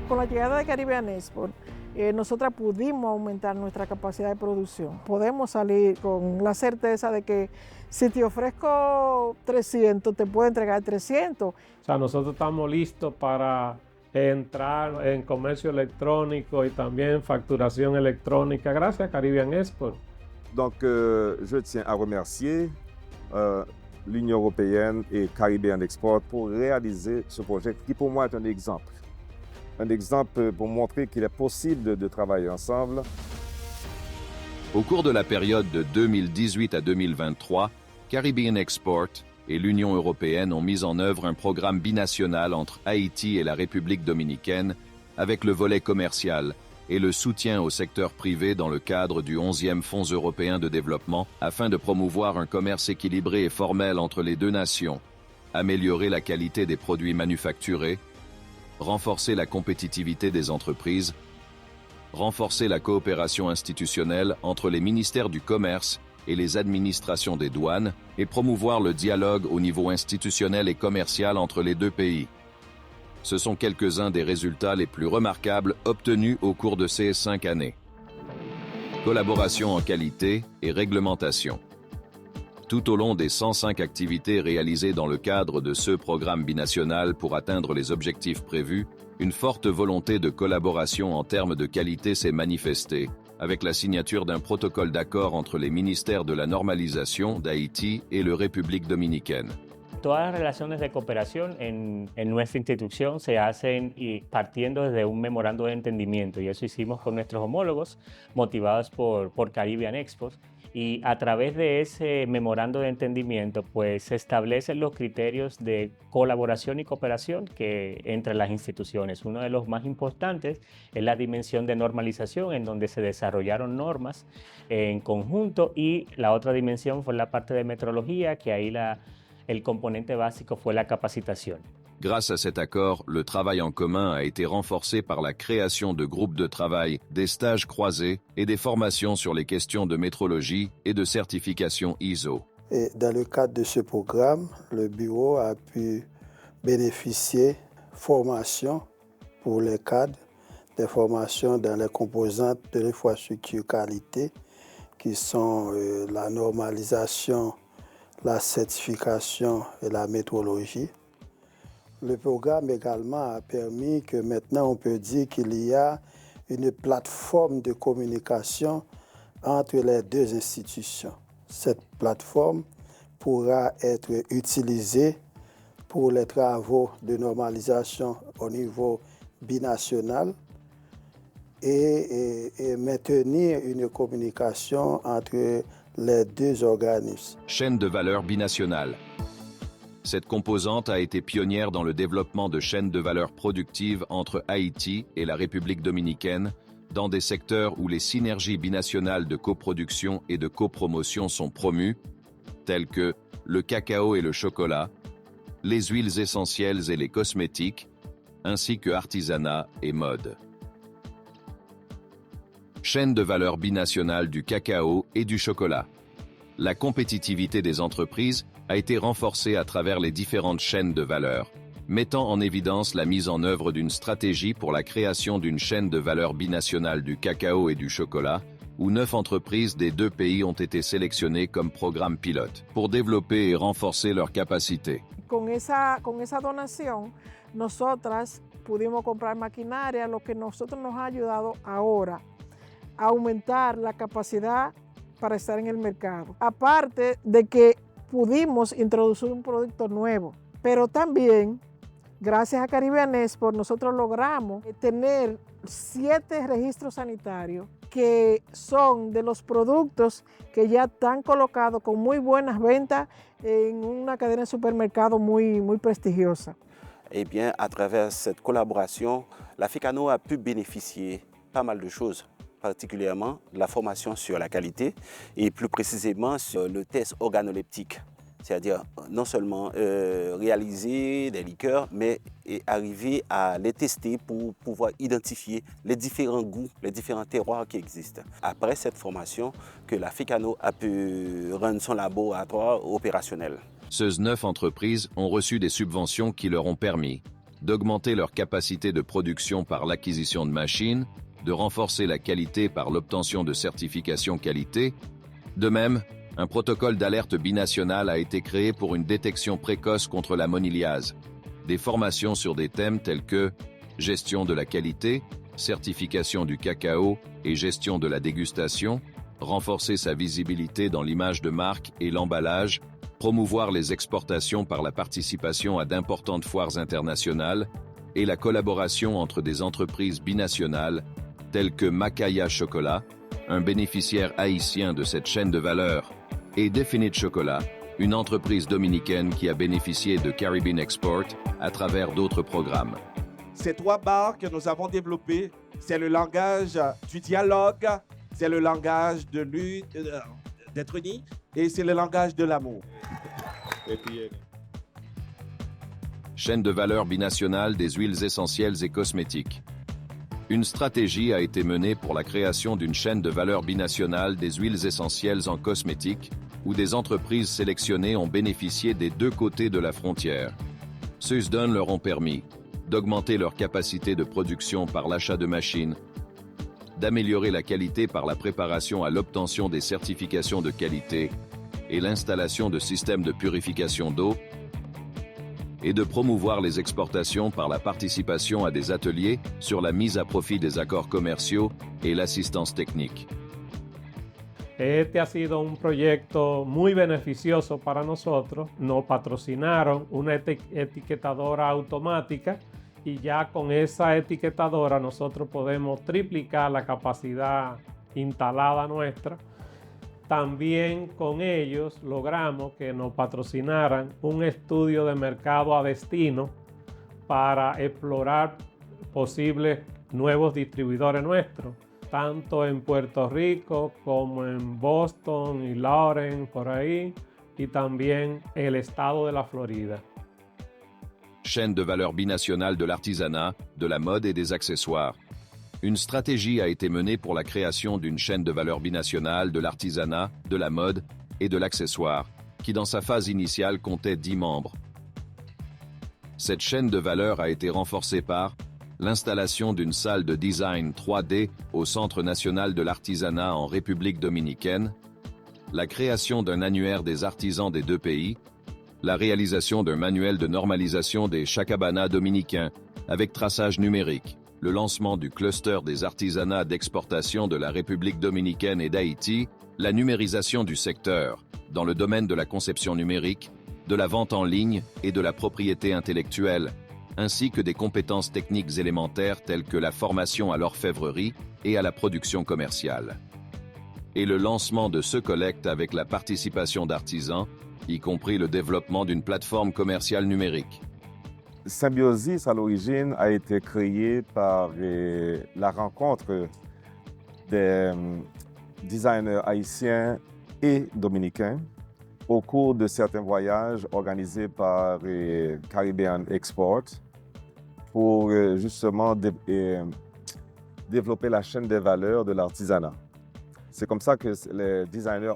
Con la llegada de Caribbean Export, nosotras pudimos aumentar nuestra capacidad de producción. Podemos salir con la certeza de que si te ofrezco 300, te puedo entregar 300. O sea, nosotros estamos listos para entrar en comercio electrónico y también facturación electrónica gracias a Caribbean Export. Donc, je tiens à remercier l'Union européenne et Caribbean Export pour réaliser ce projet qui pour moi est un exemple. Un exemple pour montrer qu'il est possible de travailler ensemble. Au cours de la période de 2018 à 2023, Caribbean Export et l'Union européenne ont mis en œuvre un programme binational entre Haïti et la République dominicaine avec le volet commercial et le soutien au secteur privé dans le cadre du 11e Fonds européen de développement afin de promouvoir un commerce équilibré et formel entre les deux nations, améliorer la qualité des produits manufacturés, renforcer la compétitivité des entreprises, renforcer la coopération institutionnelle entre les ministères du commerce et les administrations des douanes et promouvoir le dialogue au niveau institutionnel et commercial entre les deux pays. Ce sont quelques-uns des résultats les plus remarquables obtenus au cours de ces 5 années. Collaboration en qualité et réglementation. Tout au long des 105 activités réalisées dans le cadre de ce programme binational pour atteindre les objectifs prévus, une forte volonté de collaboration en termes de qualité s'est manifestée, avec la signature d'un protocole d'accord entre les ministères de la normalisation d'Haïti et la République dominicaine. Todas las relaciones de cooperación en nuestra institución se hacen partiendo desde un memorando de entendimiento y eso hicimos con nuestros homólogos motivados por Caribbean Export y a través de ese memorando de entendimiento pues se establecen los criterios de colaboración y cooperación que entre las instituciones. Uno de los más importantes es la dimensión de normalización en donde se desarrollaron normas en conjunto y la otra dimensión fue la parte de metrología que ahí el componente básico fue la capacitación. Grâce à cet accord, le travail en commun a été renforcé par la création de groupes de travail, des stages croisés et des formations sur les questions de métrologie et de certification ISO. Et dans le cadre de ce programme, le bureau a pu bénéficier de formations pour les cadres, des formations dans les composantes de l'infrastructure qualité qui sont la normalisation, la certification et la métrologie. Le programme également a permis que maintenant on peut dire qu'il y a une plateforme de communication entre les deux institutions. Cette plateforme pourra être utilisée pour les travaux de normalisation au niveau binational et maintenir une communication entre les deux organismes. Chaîne de valeur binationale. Cette composante a été pionnière dans le développement de chaînes de valeur productives entre Haïti et la République dominicaine, dans des secteurs où les synergies binationales de coproduction et de copromotion sont promues, telles que le cacao et le chocolat, les huiles essentielles et les cosmétiques, ainsi que artisanat et mode. Chaîne de valeur binationale du cacao et du chocolat. La compétitivité des entreprises a été renforcée à travers les différentes chaînes de valeur, mettant en évidence la mise en œuvre d'une stratégie pour la création d'une chaîne de valeur binationale du cacao et du chocolat, où 9 entreprises des deux pays ont été sélectionnées comme programme pilote pour développer et renforcer leurs capacités. Con esa donación, nosotras pudimos comprar maquinaria, lo que nosotros nos ha ayudado ahora a aumentar la capacidad para estar en el mercado. Aparte de que pudimos introducir un producto nuevo, pero también, gracias a Caribbean Export, nosotros logramos tener 7 registros sanitarios que son de los productos que ya están colocados con muy buenas ventas en una cadena de supermercados muy prestigiosa. Eh bien, à travers cette collaboration, la FECANO a pu bénéficier pas mal de choses, particulièrement de la formation sur la qualité et plus précisément sur le test organoleptique. C'est-à-dire non seulement réaliser des liqueurs, mais arriver à les tester pour pouvoir identifier les différents goûts, les différents terroirs qui existent. Après cette formation, que la FECANO a pu rendre son laboratoire opérationnel. Ces 9 entreprises ont reçu des subventions qui leur ont permis d'augmenter leur capacité de production par l'acquisition de machines, de renforcer la qualité par l'obtention de certifications qualité. De même, un protocole d'alerte binational a été créé pour une détection précoce contre la moniliase. Des formations sur des thèmes tels que gestion de la qualité, certification du cacao et gestion de la dégustation, renforcer sa visibilité dans l'image de marque et l'emballage, promouvoir les exportations par la participation à d'importantes foires internationales et la collaboration entre des entreprises binationales telles que Macaya Chocolat, un bénéficiaire haïtien de cette chaîne de valeur, et Definite Chocolat, une entreprise dominicaine qui a bénéficié de Caribbean Export à travers d'autres programmes. Ces 3 barres que nous avons développées, c'est le langage du dialogue, c'est le langage d'être unis et c'est le langage de l'amour. Chaîne de valeur binationale des huiles essentielles et cosmétiques. Une stratégie a été menée pour la création d'une chaîne de valeur binationale des huiles essentielles en cosmétiques, où des entreprises sélectionnées ont bénéficié des 2 côtés de la frontière. Ceux-ci leur ont permis d'augmenter leur capacité de production par l'achat de machines, d'améliorer la qualité par la préparation à l'obtention des certifications de qualité et l'installation de systèmes de purification d'eau, et de promouvoir les exportations par la participation à des ateliers sur la mise à profit des accords commerciaux et l'assistance technique. Este ha sido un proyecto muy beneficioso para nosotros. Nos patrocinaron una etiquetadora automática y ya con esa etiquetadora nosotros podemos triplicar la capacidad instalada nuestra. También con ellos logramos que nos patrocinaran un estudio de mercado a destino para explorar posibles nuevos distribuidores nuestros, tanto en Puerto Rico como en Boston y Lawrence, por ahí, y también el estado de la Florida. Chaîne de valeur binationale de l'artisanat, de la mode et des accessoires. Une stratégie a été menée pour la création d'une chaîne de valeur binationale de l'artisanat, de la mode et de l'accessoire, qui dans sa phase initiale comptait 10 membres. Cette chaîne de valeur a été renforcée par l'installation d'une salle de design 3D au Centre national de l'artisanat en République dominicaine, la création d'un annuaire des artisans des 2 pays, la réalisation d'un manuel de normalisation des chacabana dominicains avec traçage numérique, le lancement du cluster des artisanats d'exportation de la République dominicaine et d'Haïti, la numérisation du secteur dans le domaine de la conception numérique, de la vente en ligne et de la propriété intellectuelle, ainsi que des compétences techniques élémentaires telles que la formation à l'orfèvrerie et à la production commerciale. Et le lancement de ce collecte avec la participation d'artisans, y compris le développement d'une plateforme commerciale numérique. Symbiosis, à l'origine, a été créé par la rencontre des designers haïtiens et dominicains au cours de certains voyages organisés par Caribbean Export pour justement développer la chaîne des valeurs de l'artisanat. C'est comme ça que les designers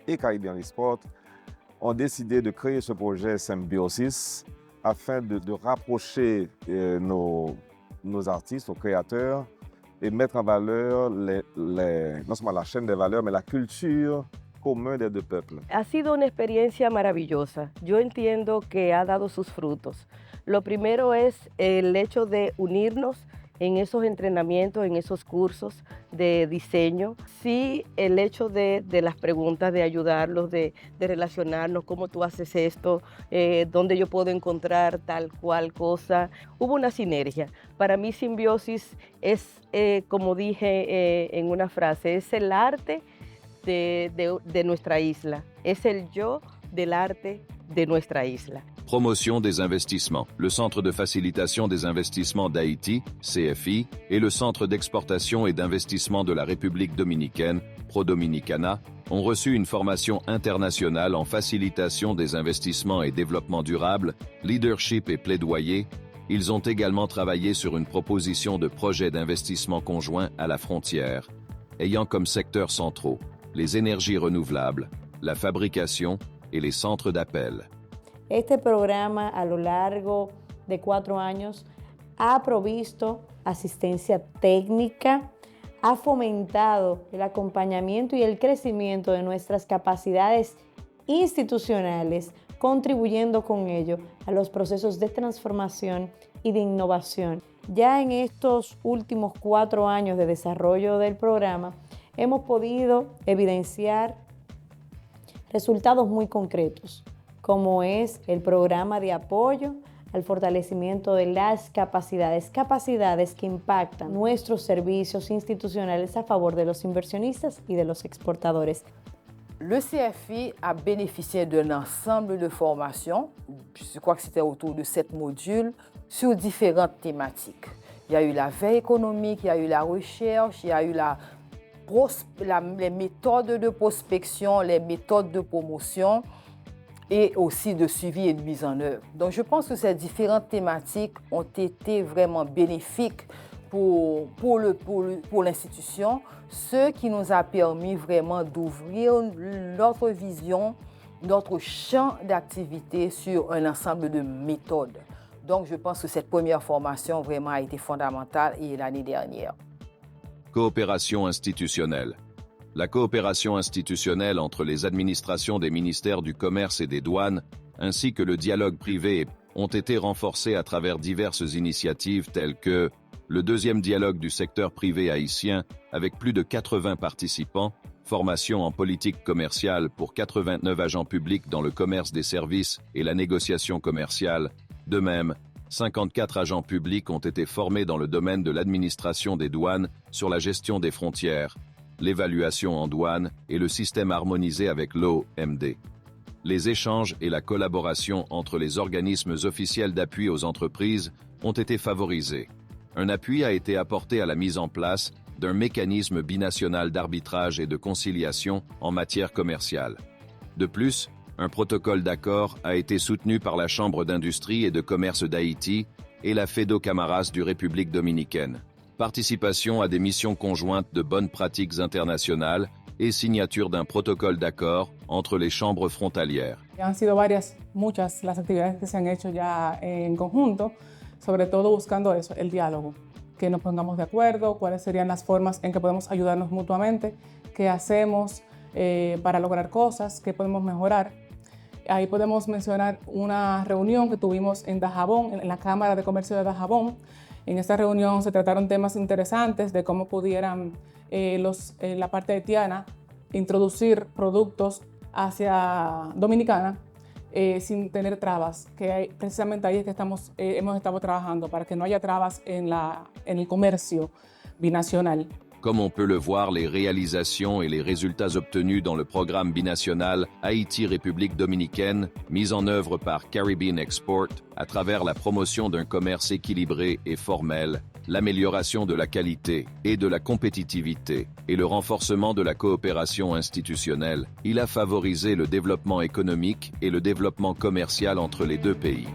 et Caribbean Export ont décidé de créer ce projet Symbiosis afin de rapprocher nos artistes, nos créateurs et mettre en valeur non seulement la chaîne des valeurs, mais la culture commune des 2 peuples. Ha sido una experiencia maravillosa. Yo entiendo que ha dado sus frutos. Lo primero es el hecho de unirnos en esos entrenamientos, en esos cursos de diseño. Sí, el hecho de las preguntas, de ayudarlos, de relacionarnos, cómo tú haces esto, dónde yo puedo encontrar tal cual cosa. Hubo una sinergia. Para mí, Symbiosis es, como dije en una frase, es el arte de nuestra isla. Es el yo del arte de nuestra isla. Promotion des investissements. Le Centre de facilitation des investissements d'Haïti, CFI, et le Centre d'exportation et d'investissement de la République dominicaine, Pro-Dominicana, ont reçu une formation internationale en facilitation des investissements et développement durable, leadership et plaidoyer. Ils ont également travaillé sur une proposition de projet d'investissement conjoint à la frontière, ayant comme secteurs centraux les énergies renouvelables, la fabrication et les centres d'appel. Este programa a lo largo de 4 años ha provisto asistencia técnica, ha fomentado el acompañamiento y el crecimiento de nuestras capacidades institucionales, contribuyendo con ello a los procesos de transformación y de innovación. Ya en estos últimos 4 años de desarrollo del programa, hemos podido evidenciar resultados muy concretos, como es el programa de apoyo al fortalecimiento de las capacidades que impactan nuestros servicios institucionales a favor de los inversionistas y de los exportadores. Le CFI a bénéficié d'un ensemble de formations, je crois que c'était autour de 7 modules, sur différentes thématiques. Il y a eu la veille économique, il y a eu la recherche, il y a eu les méthodes de prospection, les méthodes de promotion et aussi de suivi et de mise en œuvre. Donc je pense que ces différentes thématiques ont été vraiment bénéfiques pour l'institution, ce qui nous a permis vraiment d'ouvrir notre vision, notre champ d'activité sur un ensemble de méthodes. Donc je pense que cette première formation vraiment a été fondamentale et l'année dernière. Coopération institutionnelle. La coopération institutionnelle entre les administrations des ministères du Commerce et des Douanes, ainsi que le dialogue privé, ont été renforcés à travers diverses initiatives telles que le deuxième dialogue du secteur privé haïtien avec plus de 80 participants, formation en politique commerciale pour 89 agents publics dans le commerce des services et la négociation commerciale. De même, 54 agents publics ont été formés dans le domaine de l'administration des douanes sur la gestion des frontières, l'évaluation en douane et le système harmonisé avec l'OMD. Les échanges et la collaboration entre les organismes officiels d'appui aux entreprises ont été favorisés. Un appui a été apporté à la mise en place d'un mécanisme binational d'arbitrage et de conciliation en matière commerciale. De plus, un protocole d'accord a été soutenu par la Chambre d'industrie et de commerce d'Haïti et la FEDO Camaras du République dominicaine. Participation à des missions conjointes de bonnes pratiques internationales et signature d'un protocole d'accord entre les chambres frontalières. Han sido muchas las actividades que se han hecho ya en conjunto, sobre todo buscando eso, el diálogo, que nos pongamos de acuerdo, cuáles serían las formas en que podemos ayudarnos mutuamente, qué hacemos para lograr cosas, qué podemos mejorar. Ahí podemos mencionar una reunión que tuvimos en Dajabón, en la Cámara de Comercio de Dajabón. En esta reunión se trataron temas interesantes de cómo pudieran la parte haitiana introducir productos hacia Dominicana sin tener trabas, que precisamente ahí es que hemos estado trabajando para que no haya trabas en el comercio binacional. Comme on peut le voir, les réalisations et les résultats obtenus dans le programme binational Haïti-République dominicaine, mis en œuvre par Caribbean Export, à travers la promotion d'un commerce équilibré et formel, l'amélioration de la qualité et de la compétitivité, et le renforcement de la coopération institutionnelle, il a favorisé le développement économique et le développement commercial entre les deux pays.